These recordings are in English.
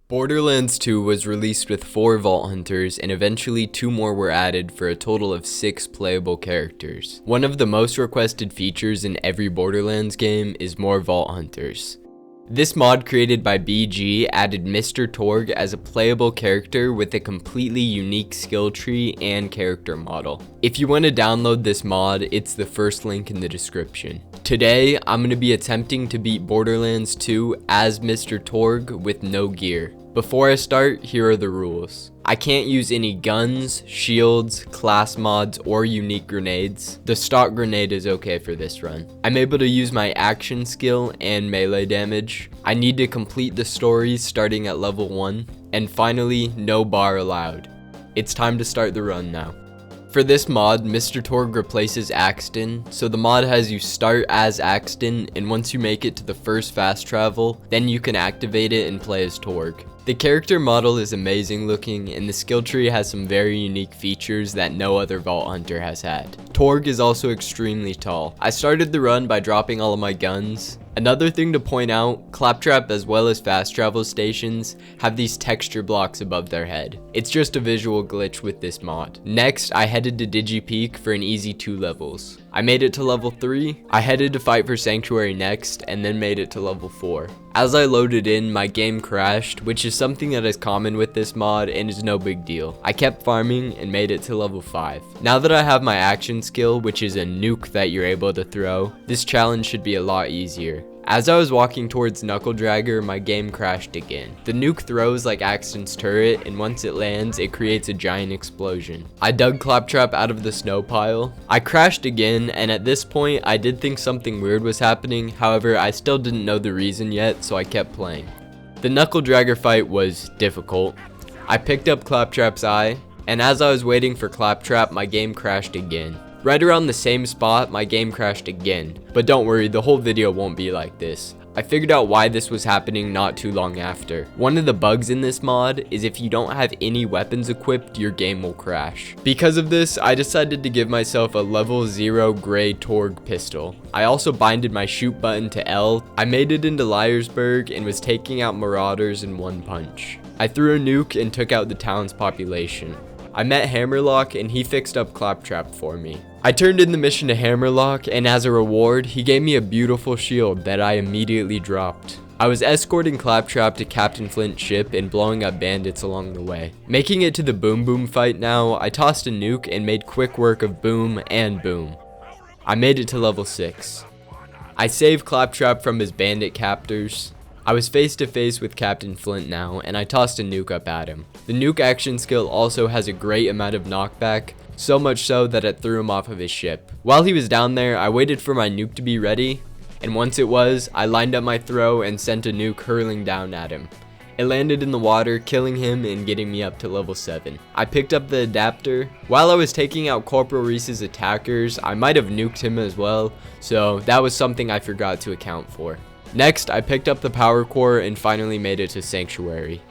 Borderlands 2 was released with 4 Vault Hunters, and eventually 2 more were added for a total of 6 playable characters. One of the most requested features in every Borderlands game is more Vault Hunters. This mod created by BG added Mr. Torgue as a playable character with a completely unique skill tree and character model. If you want to download this mod, it's the first link in the description. Today, I'm going to be attempting to beat Borderlands 2 as Mr. Torgue with no gear. Before I start, here are the rules. I can't use any guns, shields, class mods, or unique grenades. The stock grenade is okay for this run. I'm able to use my action skill and melee damage. I need to complete the stories starting at level 1. And finally, no bar allowed. It's time to start the run now. For this mod, Mr. Torgue replaces Axton, so the mod has you start as Axton, and once you make it to the first fast travel, then you can activate it and play as Torgue. The character model is amazing looking, and the skill tree has some very unique features that no other Vault Hunter has had. Torgue is also extremely tall. I started the run by dropping all of my guns. Another thing to point out, Claptrap as well as fast travel stations have these texture blocks above their head. It's just a visual glitch with this mod. Next, I headed to DigiPeak for an easy 2 levels. I made it to level 3, I headed to fight for Sanctuary next, and then made it to level 4. As I loaded in, my game crashed, which is something that is common with this mod and is no big deal. I kept farming and made it to level 5. Now that I have my action skill, which is a nuke that you're able to throw, this challenge should be a lot easier. As I was walking towards Knuckle Dragger, my game crashed again. The nuke throws like Axton's turret, and once it lands, it creates a giant explosion. I dug Claptrap out of the snow pile. I crashed again, and at this point, I did think something weird was happening. However, I still didn't know the reason yet, so I kept playing. The Knuckle Dragger fight was difficult. I picked up Claptrap's eye, and as I was waiting for Claptrap, my game crashed again. Right around the same spot, my game crashed again. But don't worry, the whole video won't be like this. I figured out why this was happening not too long after. One of the bugs in this mod is if you don't have any weapons equipped, your game will crash. Because of this, I decided to give myself a level 0 gray Torgue pistol. I also binded my shoot button to L. I made it into Liarsburg and was taking out marauders in one punch. I threw a nuke and took out the town's population. I met Hammerlock and he fixed up Claptrap for me. I turned in the mission to Hammerlock, and as a reward, he gave me a beautiful shield that I immediately dropped. I was escorting Claptrap to Captain Flint's ship and blowing up bandits along the way. Making it to the Boom Boom fight now, I tossed a nuke and made quick work of Boom and Boom. I made it to level 6. I saved Claptrap from his bandit captors. I was face to face with Captain Flint now, and I tossed a nuke up at him. The nuke action skill also has a great amount of knockback, so much so that it threw him off of his ship. While he was down there, I waited for my nuke to be ready, and once it was, I lined up my throw and sent a nuke hurling down at him. It landed in the water, killing him and getting me up to level 7. I picked up the adapter. While I was taking out Corporal Reese's attackers, I might have nuked him as well, so that was something I forgot to account for. Next, I picked up the power core and finally made it to Sanctuary.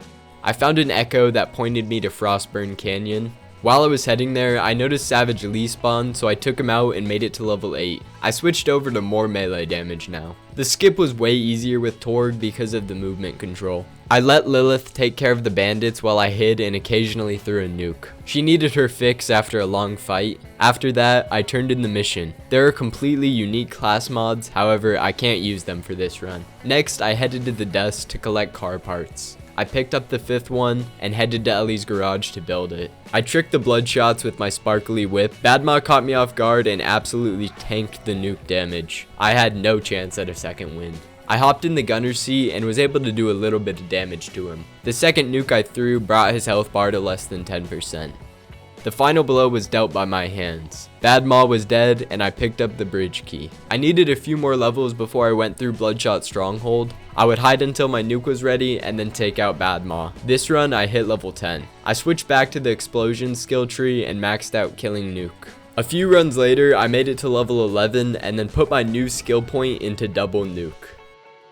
I found an echo that pointed me to Frostburn Canyon. While I was heading there, I noticed Savage Lee spawn, so I took him out and made it to level 8. I switched over to more melee damage now. The skip was way easier with Torgue because of the movement control. I let Lilith take care of the bandits while I hid and occasionally threw a nuke. She needed her fix after a long fight. After that, I turned in the mission. There are completely unique class mods, however, I can't use them for this run. Next, I headed to the dust to collect car parts. I picked up the 5th one and headed to Ellie's garage to build it. I tricked the bloodshots with my sparkly whip. Badma caught me off guard and absolutely tanked the nuke damage. I had no chance at a second wind. I hopped in the gunner's seat and was able to do a little bit of damage to him. The second nuke I threw brought his health bar to less than 10%. The final blow was dealt by my hands. Bad Maw was dead, and I picked up the bridge key. I needed a few more levels before I went through Bloodshot Stronghold. I would hide until my nuke was ready, and then take out Bad Maw. This run, I hit level 10. I switched back to the explosion skill tree and maxed out killing nuke. A few runs later, I made it to level 11, and then put my new skill point into double nuke.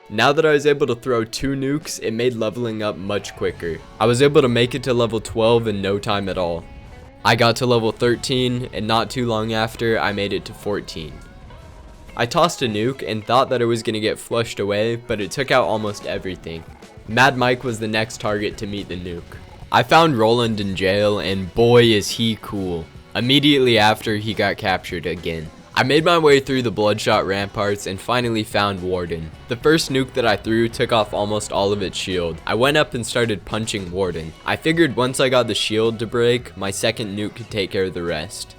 Now that I was able to throw 2 nukes, it made leveling up much quicker. I was able to make it to level 12 in no time at all. I got to level 13, and not too long after, I made it to 14. I tossed a nuke and thought that it was going to get flushed away, but it took out almost everything. Mad Mike was the next target to meet the nuke. I found Roland in jail, and boy is he cool. Immediately after, he got captured again. I made my way through the bloodshot ramparts and finally found Warden. The first nuke that I threw took off almost all of its shield. I went up and started punching Warden. I figured once I got the shield to break, my second nuke could take care of the rest.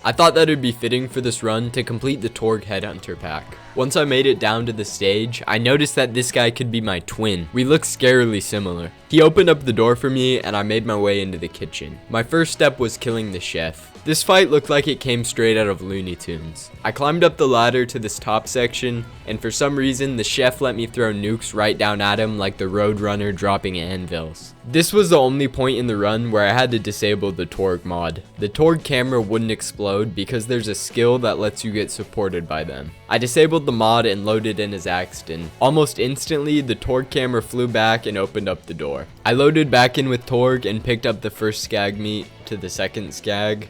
I thought that it would be fitting for this run to complete the Torgue Headhunter pack. Once I made it down to the stage, I noticed that this guy could be my twin. We look scarily similar. He opened up the door for me and I made my way into the kitchen. My first step was killing the chef. This fight looked like it came straight out of Looney Tunes. I climbed up the ladder to this top section, and for some reason the chef let me throw nukes right down at him like the Roadrunner dropping anvils. This was the only point in the run where I had to disable the Torgue mod. The Torgue camera wouldn't explode because there's a skill that lets you get supported by them. I disabled the mod and loaded in as Axton. Almost instantly, the Torgue camera flew back and opened up the door. I loaded back in with Torgue and picked up the first skag meat to the second skag.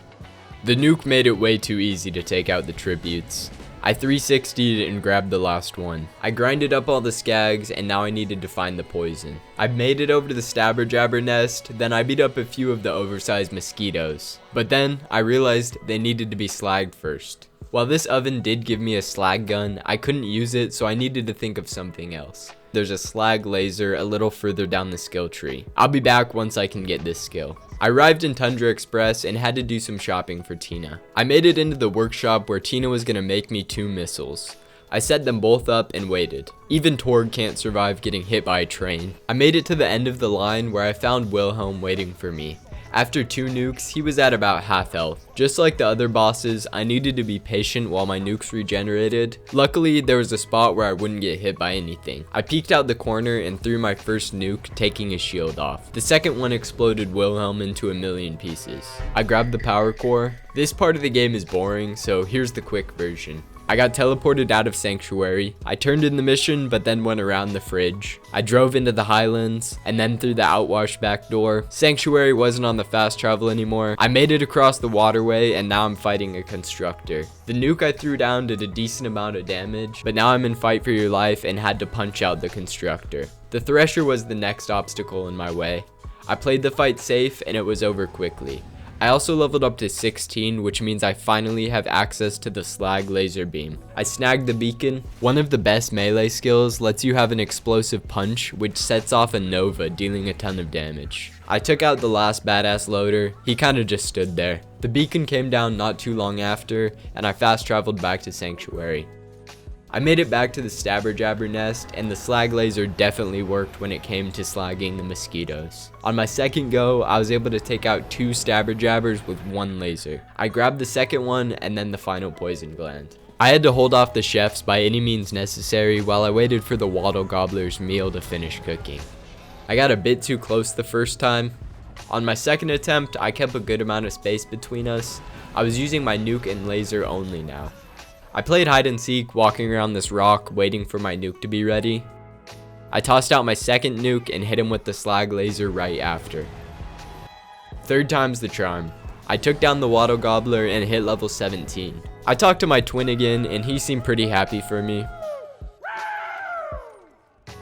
The nuke made it way too easy to take out the tributes. I 360'd and grabbed the last one. I grinded up all the skags and now I needed to find the poison. I made it over to the Stabber Jabber nest, then I beat up a few of the oversized mosquitoes. But then I realized they needed to be slagged first. While this oven did give me a slag gun, I couldn't use it, so I needed to think of something else. There's a slag laser a little further down the skill tree. I'll be back once I can get this skill. I arrived in Tundra Express and had to do some shopping for Tina. I made it into the workshop where Tina was gonna make me 2 missiles. I set them both up and waited. Even Torgue can't survive getting hit by a train. I made it to the end of the line where I found Wilhelm waiting for me. After 2 nukes, he was at about half health. Just like the other bosses, I needed to be patient while my nukes regenerated. Luckily, there was a spot where I wouldn't get hit by anything. I peeked out the corner and threw my first nuke, taking his shield off. The second one exploded Wilhelm into a million pieces. I grabbed the power core. This part of the game is boring, so here's the quick version. I got teleported out of Sanctuary. I turned in the mission, but then went around the fridge. I drove into the Highlands, and then through the outwash back door. Sanctuary wasn't on the fast travel anymore. I made it across the waterway, and now I'm fighting a constructor. The nuke I threw down did a decent amount of damage, but now I'm in fight for your life and had to punch out the constructor. The Thresher was the next obstacle in my way. I played the fight safe, and it was over quickly. I also leveled up to 16, which means I finally have access to the slag laser beam. I snagged the beacon. One of the best melee skills lets you have an explosive punch, which sets off a nova, dealing a ton of damage. I took out the last badass loader. He kinda just stood there. The beacon came down not too long after, and I fast traveled back to Sanctuary. I made it back to the Stabber Jabber nest, and the slag laser definitely worked when it came to slagging the mosquitoes. On my second go, I was able to take out 2 Stabber Jabbers with 1 laser. I grabbed the second one and then the final poison gland. I had to hold off the chefs by any means necessary while I waited for the Waddle Gobbler's meal to finish cooking. I got a bit too close the first time. On my second attempt, I kept a good amount of space between us. I was using my nuke and laser only now. I played hide and seek, walking around this rock, waiting for my nuke to be ready. I tossed out my second nuke and hit him with the slag laser right after. Third time's the charm. I took down the Waddle Gobbler and hit level 17. I talked to my twin again and he seemed pretty happy for me.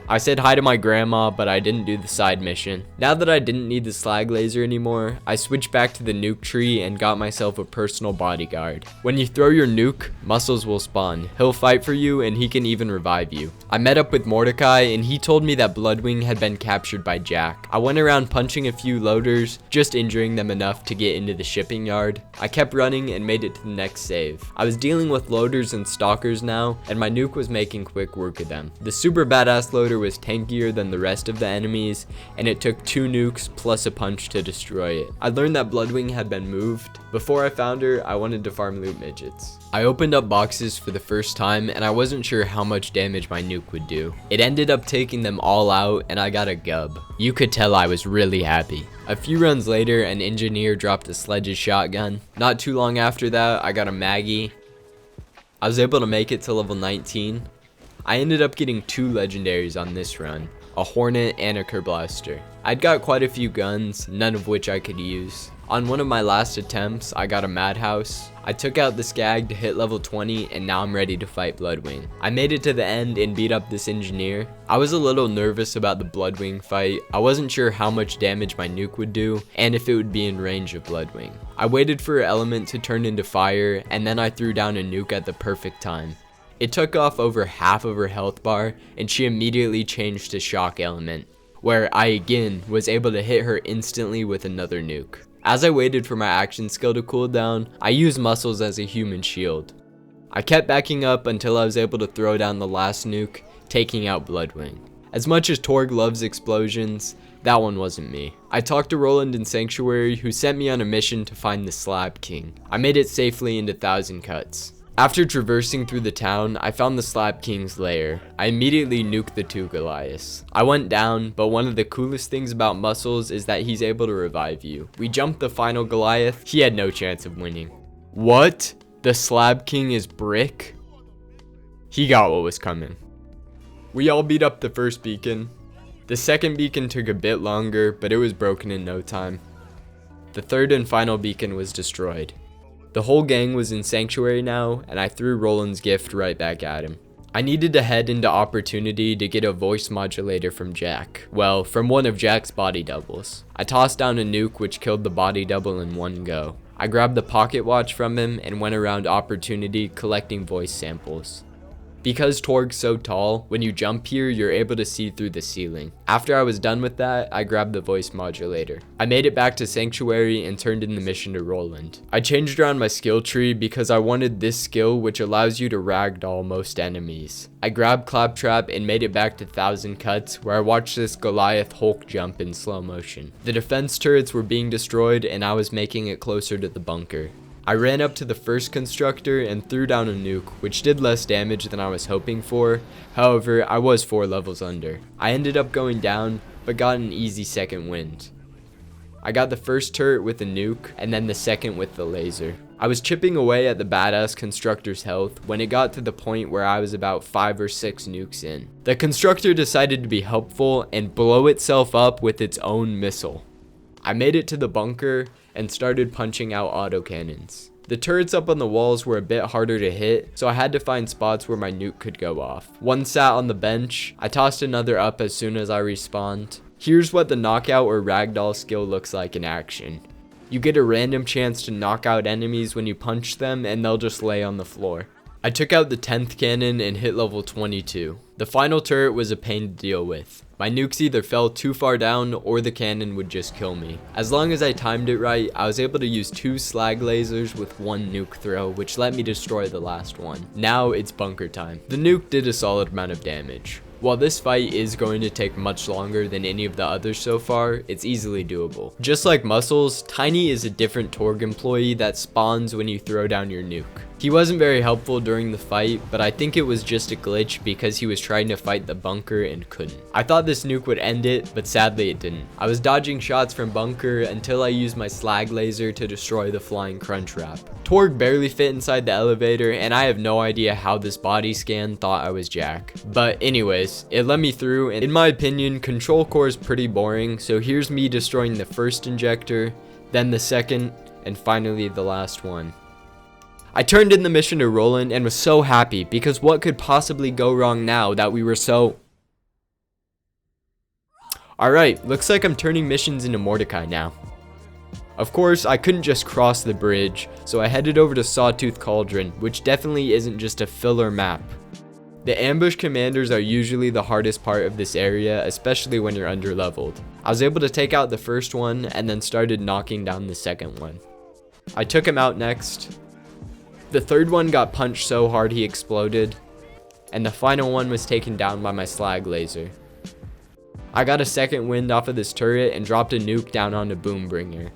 I said hi to my grandma, but I didn't do the side mission. Now that I didn't need the slag laser anymore, I switched back to the nuke tree and got myself a personal bodyguard. When you throw your nuke, Muscles will spawn. He'll fight for you and he can even revive you. I met up with Mordecai and he told me that Bloodwing had been captured by Jack. I went around punching a few loaders, just injuring them enough to get into the shipping yard. I kept running and made it to the next save. I was dealing with loaders and stalkers now, and my nuke was making quick work of them. The super badass loader was tankier than the rest of the enemies, and it took 2 nukes plus a punch to destroy it. I learned that Bloodwing had been moved. Before I found her, I wanted to farm loot midgets. I opened up boxes for the first time, and I wasn't sure how much damage my nuke would do. It ended up taking them all out, and I got a gub. You could tell I was really happy. A few runs later, an engineer dropped a Sledge's shotgun. Not too long after that, I got a Maggie. I was able to make it to level 19. I ended up getting 2 legendaries on this run. a Hornet, and a Kerblaster. I'd got quite a few guns, none of which I could use. On one of my last attempts, I got a Madhouse. I took out the Skag to hit level 20, and now I'm ready to fight Bloodwing. I made it to the end and beat up this engineer. I was a little nervous about the Bloodwing fight. I wasn't sure how much damage my nuke would do, and if it would be in range of Bloodwing. I waited for her element to turn into fire, and then I threw down a nuke at the perfect time. It took off over half of her health bar, and she immediately changed to shock element, where I again was able to hit her instantly with another nuke. As I waited for my action skill to cool down, I used muscles as a human shield. I kept backing up until I was able to throw down the last nuke, taking out Bloodwing. As much as Torgue loves explosions, that one wasn't me. I talked to Roland in Sanctuary, who sent me on a mission to find the Slab King. I made it safely into 1,000 Cuts. After traversing through the town, I found the Slab King's lair. I immediately nuked the 2 Goliaths. I went down, but one of the coolest things about Muscles is that he's able to revive you. We jumped the final Goliath. He had no chance of winning. What? The Slab King is brick? He got what was coming. We all beat up the first beacon. The second beacon took a bit longer, but it was broken in no time. The third and final beacon was destroyed. The whole gang was in Sanctuary now, and I threw Roland's gift right back at him. I needed to head into Opportunity to get a voice modulator from Jack. Well, from one of Jack's body doubles. I tossed down a nuke which killed the body double in one go. I grabbed the pocket watch from him and went around Opportunity collecting voice samples. Because Torgue's so tall, when you jump here, you're able to see through the ceiling. After I was done with that, I grabbed the voice modulator. I made it back to Sanctuary and turned in the mission to Roland. I changed around my skill tree because I wanted this skill which allows you to ragdoll most enemies. I grabbed Claptrap and made it back to 1,000 Cuts, where I watched this Goliath Hulk jump in slow motion. The defense turrets were being destroyed and I was making it closer to the bunker. I ran up to the first constructor and threw down a nuke, which did less damage than I was hoping for. However, I was 4 levels under. I ended up going down, but got an easy second wind. I got the first turret with a nuke, and then the second with the laser. I was chipping away at the badass constructor's health when it got to the point where I was about 5 or 6 nukes in. The constructor decided to be helpful and blow itself up with its own missile. I made it to the bunker and started punching out autocannons. The turrets up on the walls were a bit harder to hit, so I had to find spots where my nuke could go off. One sat on the bench. I tossed another up as soon as I respawned. Here's what the knockout or ragdoll skill looks like in action. You get a random chance to knock out enemies when you punch them and they'll just lay on the floor. I took out the 10th cannon and hit level 22. The final turret was a pain to deal with. My nukes either fell too far down or the cannon would just kill me. As long as I timed it right, I was able to use 2 slag lasers with 1 nuke throw, which let me destroy the last one. Now it's bunker time. The nuke did a solid amount of damage. While this fight is going to take much longer than any of the others so far, it's easily doable. Just like Muscles, Tiny is a different Torgue employee that spawns when you throw down your nuke. He wasn't very helpful during the fight, but I think it was just a glitch because he was trying to fight the bunker and couldn't. I thought this nuke would end it, but sadly it didn't. I was dodging shots from bunker until I used my slag laser to destroy the flying crunch wrap. Torgue barely fit inside the elevator, and I have no idea how this body scan thought I was Jack. But anyways, it let me through, and in my opinion, control core is pretty boring, so here's me destroying the first injector, then the second, and finally the last one. I turned in the mission to Roland and was so happy because what could possibly go wrong now that we were so... Alright, looks like I'm turning missions into Mordecai now. Of course, I couldn't just cross the bridge, so I headed over to Sawtooth Cauldron, which definitely isn't just a filler map. The ambush commanders are usually the hardest part of this area, especially when you're underleveled. I was able to take out the first one and then started knocking down the second one. I took him out next. The third one got punched so hard he exploded, and the final one was taken down by my slag laser. I got a second wind off of this turret and dropped a nuke down onto Boombringer.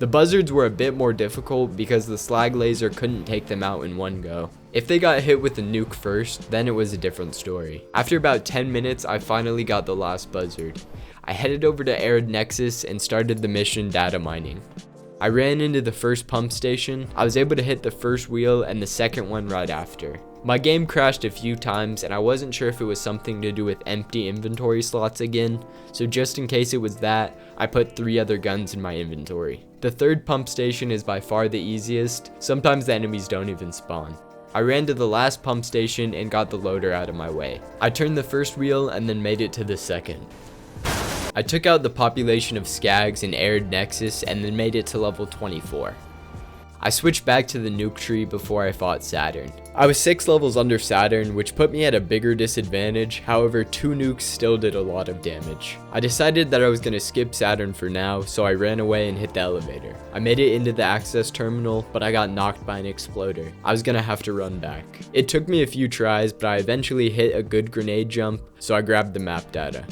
The buzzards were a bit more difficult because the slag laser couldn't take them out in one go. If they got hit with the nuke first, then it was a different story. After about 10 minutes, I finally got the last buzzard. I headed over to Arid Nexus and started the mission data mining. I ran into the first pump station. I was able to hit the first wheel and the second one right after. My game crashed a few times and I wasn't sure if it was something to do with empty inventory slots again, so just in case it was that, I put 3 other guns in my inventory. The third pump station is by far the easiest, sometimes the enemies don't even spawn. I ran to the last pump station and got the loader out of my way. I turned the first wheel and then made it to the second. I took out the population of skags in Arid Nexus and then made it to level 24. I switched back to the nuke tree before I fought Saturn. I was 6 levels under Saturn, which put me at a bigger disadvantage, however 2 nukes still did a lot of damage. I decided that I was going to skip Saturn for now, so I ran away and hit the elevator. I made it into the access terminal, but I got knocked by an exploder. I was going to have to run back. It took me a few tries, but I eventually hit a good grenade jump, so I grabbed the map data.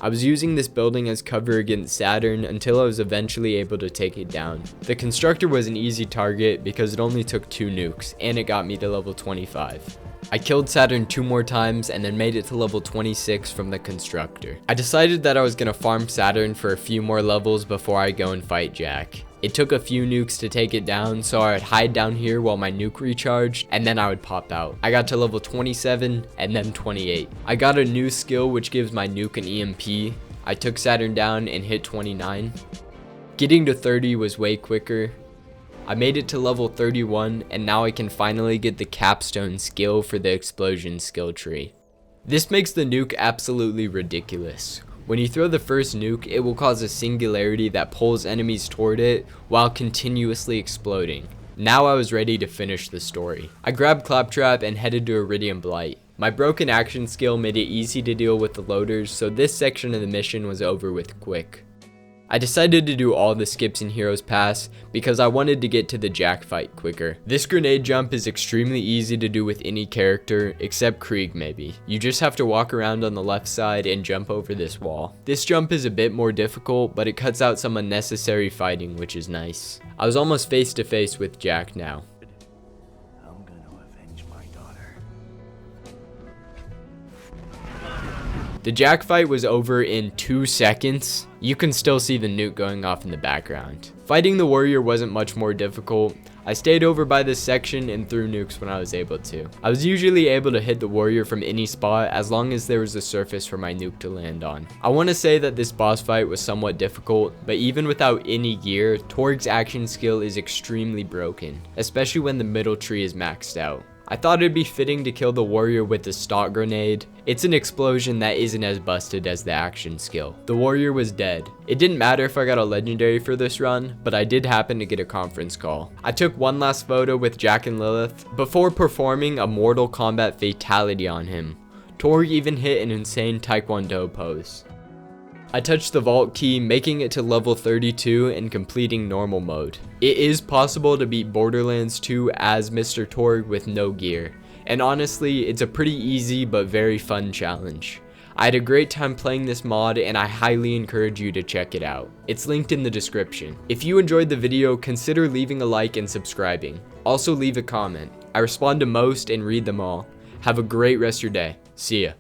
I was using this building as cover against Saturn until I was eventually able to take it down. The constructor was an easy target because it only took 2 nukes and it got me to level 25. I killed Saturn 2 more times and then made it to level 26 from the constructor. I decided that I was going to farm Saturn for a few more levels before I go and fight Jack. It took a few nukes to take it down, so I would hide down here while my nuke recharged, and then I would pop out. I got to level 27, and then 28. I got a new skill which gives my nuke an EMP. I took Saturn down and hit 29. Getting to 30 was way quicker. I made it to level 31, and now I can finally get the capstone skill for the explosion skill tree. This makes the nuke absolutely ridiculous. When you throw the first nuke, it will cause a singularity that pulls enemies toward it while continuously exploding. Now I was ready to finish the story. I grabbed Claptrap and headed to Iridium Blight. My broken action skill made it easy to deal with the loaders, so this section of the mission was over with quick. I decided to do all the skips in Heroes Pass because I wanted to get to the Jack fight quicker. This grenade jump is extremely easy to do with any character except Krieg maybe. You just have to walk around on the left side and jump over this wall. This jump is a bit more difficult, but it cuts out some unnecessary fighting, which is nice. I was almost face to face with Jack now. I'm gonna avenge my daughter. The Jack fight was over in 2 seconds. You can still see the nuke going off in the background. Fighting the warrior wasn't much more difficult. I stayed over by this section and threw nukes when I was able to. I was usually able to hit the warrior from any spot as long as there was a surface for my nuke to land on. I want to say that this boss fight was somewhat difficult, but even without any gear, Torgue's action skill is extremely broken, especially when the middle tree is maxed out. I thought it'd be fitting to kill the warrior with the stock grenade. It's an explosion that isn't as busted as the action skill. The warrior was dead. It didn't matter if I got a legendary for this run, but I did happen to get a conference call. I took one last photo with Jack and Lilith before performing a Mortal Kombat fatality on him. Torgue even hit an insane Taekwondo pose. I touched the vault key, making it to level 32 and completing normal mode. It is possible to beat Borderlands 2 as Mr. Torgue with no gear, and honestly, it's a pretty easy but very fun challenge. I had a great time playing this mod and I highly encourage you to check it out. It's linked in the description. If you enjoyed the video, consider leaving a like and subscribing. Also leave a comment. I respond to most and read them all. Have a great rest of your day. See ya.